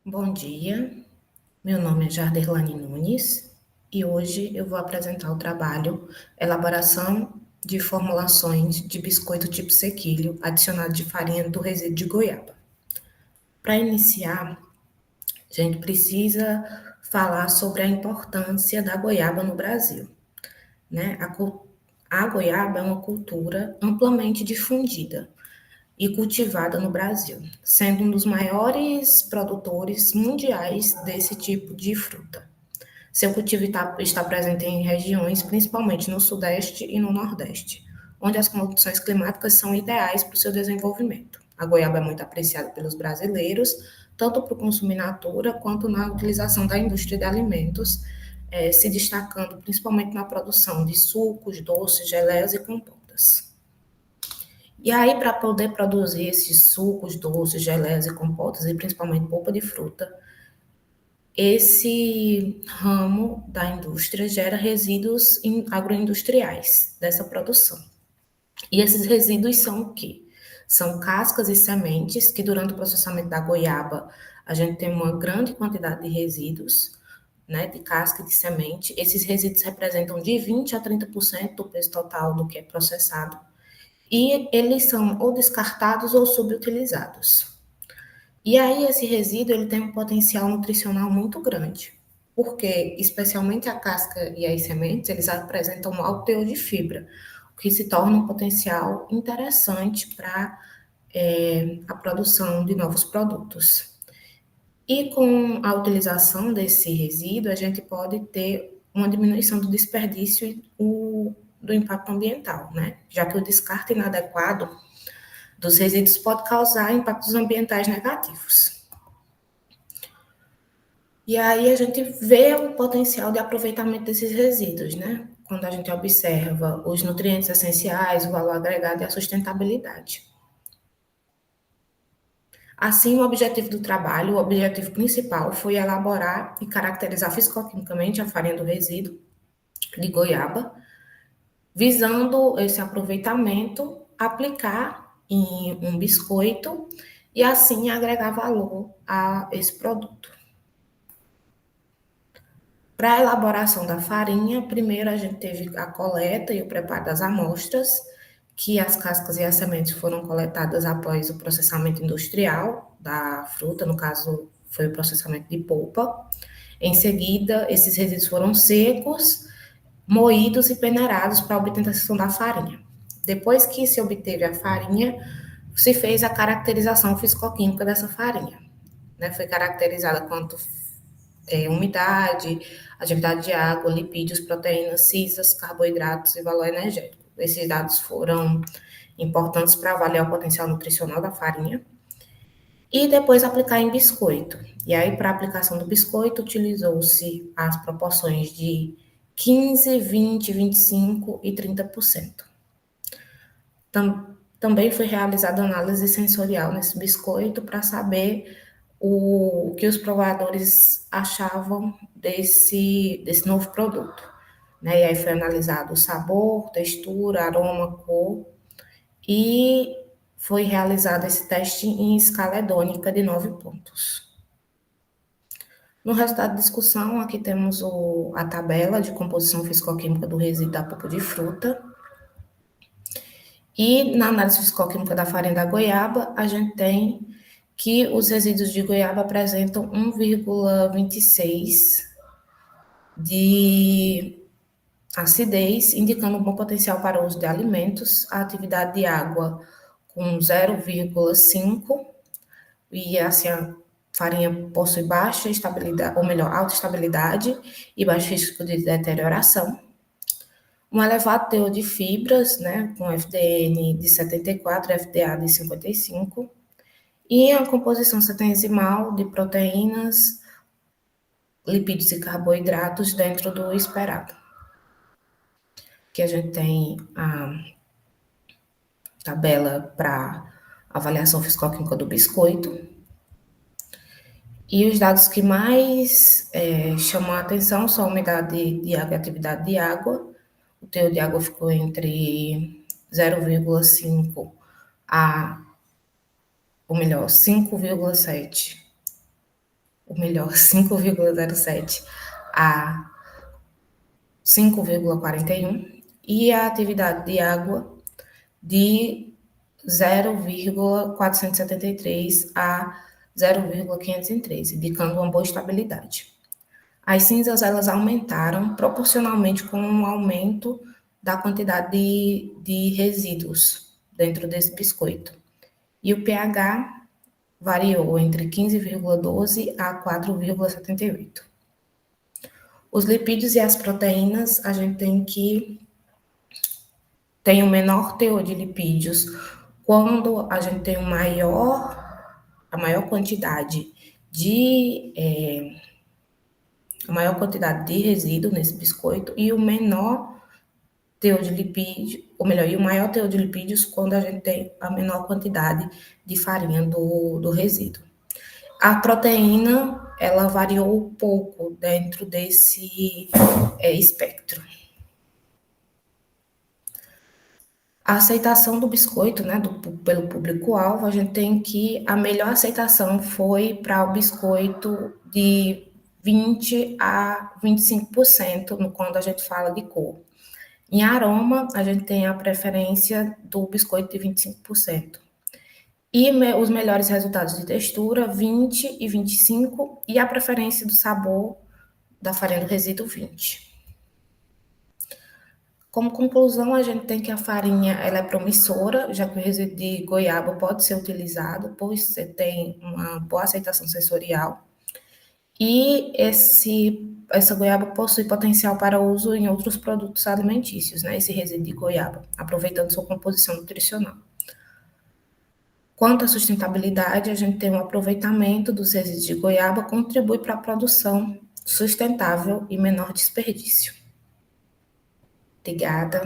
Bom dia, meu nome é Jarderlane Nunes e hoje eu vou apresentar o trabalho Elaboração de formulações de biscoito tipo sequilho adicionado de farinha do resíduo de goiaba. Para iniciar, a gente precisa falar sobre a importância da goiaba no Brasil, né? A goiaba é uma cultura amplamente difundida e cultivada no Brasil, sendo um dos maiores produtores mundiais desse tipo de fruta. Seu cultivo está presente em regiões, principalmente no Sudeste e no Nordeste, onde as condições climáticas são ideais para o seu desenvolvimento. A goiaba é muito apreciada pelos brasileiros, tanto para o consumo in natura quanto na utilização da indústria de alimentos, se destacando principalmente na produção de sucos, doces, geleias e compotas. E aí, para poder produzir esses sucos, doces, geleias e compotas, e principalmente polpa de fruta, esse ramo da indústria gera resíduos agroindustriais dessa produção. E esses resíduos são o quê? São cascas e sementes, que durante o processamento da goiaba, a gente tem uma grande quantidade de resíduos, né, de casca e de semente. Esses resíduos representam de 20 a 30% do peso total do que é processado. E eles são ou descartados ou subutilizados. E aí esse resíduo ele tem um potencial nutricional muito grande, porque especialmente a casca e as sementes, eles apresentam um alto teor de fibra, o que se torna um potencial interessante para a produção de novos produtos. E com a utilização desse resíduo, a gente pode ter uma diminuição do desperdício e do impacto ambiental, né? Já que o descarte inadequado dos resíduos pode causar impactos ambientais negativos. E aí a gente vê o potencial de aproveitamento desses resíduos, né? Quando a gente observa os nutrientes essenciais, o valor agregado e a sustentabilidade. Assim, o objetivo do trabalho, o objetivo principal foi elaborar e caracterizar fisicoquimicamente a farinha do resíduo de goiaba, visando esse aproveitamento, aplicar em um biscoito e assim agregar valor a esse produto. Para a elaboração da farinha, primeiro a gente teve a coleta e o preparo das amostras, que as cascas e as sementes foram coletadas após o processamento industrial da fruta, no caso foi o processamento de polpa. Em seguida, esses resíduos foram secos, moídos e peneirados para a obtenção da farinha. Depois que se obteve a farinha, se fez a caracterização fisicoquímica dessa farinha, né? Foi caracterizada quanto umidade, atividade de água, lipídios, proteínas, cisas, carboidratos e valor energético. Esses dados foram importantes para avaliar o potencial nutricional da farinha. E depois aplicar em biscoito. E aí, para a aplicação do biscoito, utilizou-se as proporções de 15, 20, 25 e 30%. Também foi realizada análise sensorial nesse biscoito para saber o que os provadores achavam desse novo produto. Né? E aí foi analisado o sabor, textura, aroma, cor, e foi realizado esse teste em escala hedônica de 9 pontos. No resultado da discussão, aqui temos a tabela de composição fisicoquímica do resíduo da polpa de fruta. E na análise fisicoquímica da farinha da goiaba, a gente tem que os resíduos de goiaba apresentam 1,26 de acidez, indicando um bom potencial para o uso de alimentos, a atividade de água com 0,5, e assim a farinha possui baixa estabilidade, ou melhor, alta estabilidade e baixo risco de deterioração. Um elevado teor de fibras, né, com FDN de 74, FDA de 55, e a composição cetoenzimal de proteínas, lipídios e carboidratos dentro do esperado. Que a gente tem a tabela para avaliação fisicoquímica do biscoito. E os dados que mais chamam a atenção são a umidade de água e a atividade de água. O teor de água ficou entre 0,5 a, ou melhor, 5,7 ou melhor, 5,07 a 5,41, e a atividade de água de 0,473 a 0,513, indicando uma boa estabilidade. As cinzas elas aumentaram proporcionalmente com o aumento da quantidade de resíduos dentro desse biscoito. E o pH variou entre 15,12 a 4,78. Os lipídios e as proteínas, a gente tem um menor teor de lipídios quando a gente tem a maior quantidade a maior quantidade de resíduo nesse biscoito, e o menor teor de lipídio, ou melhor, e o maior teor de lipídios quando a gente tem a menor quantidade de farinha do resíduo. A proteína, ela variou um pouco dentro desse espectro. A aceitação do biscoito, né, pelo público-alvo, a gente tem que a melhor aceitação foi para o biscoito de 20 a 25% quando a gente fala de cor. Em aroma, a gente tem a preferência do biscoito de 25%. E os melhores resultados de textura, 20 e 25%, e a preferência do sabor da farinha do resíduo, 20%. Como conclusão, a gente tem que a farinha ela é promissora, já que o resíduo de goiaba pode ser utilizado, pois você tem uma boa aceitação sensorial. E essa goiaba possui potencial para uso em outros produtos alimentícios, né? Esse resíduo de goiaba, aproveitando sua composição nutricional. Quanto à sustentabilidade, a gente tem um aproveitamento dos resíduos de goiaba, contribui para a produção sustentável e menor desperdício. Obrigada.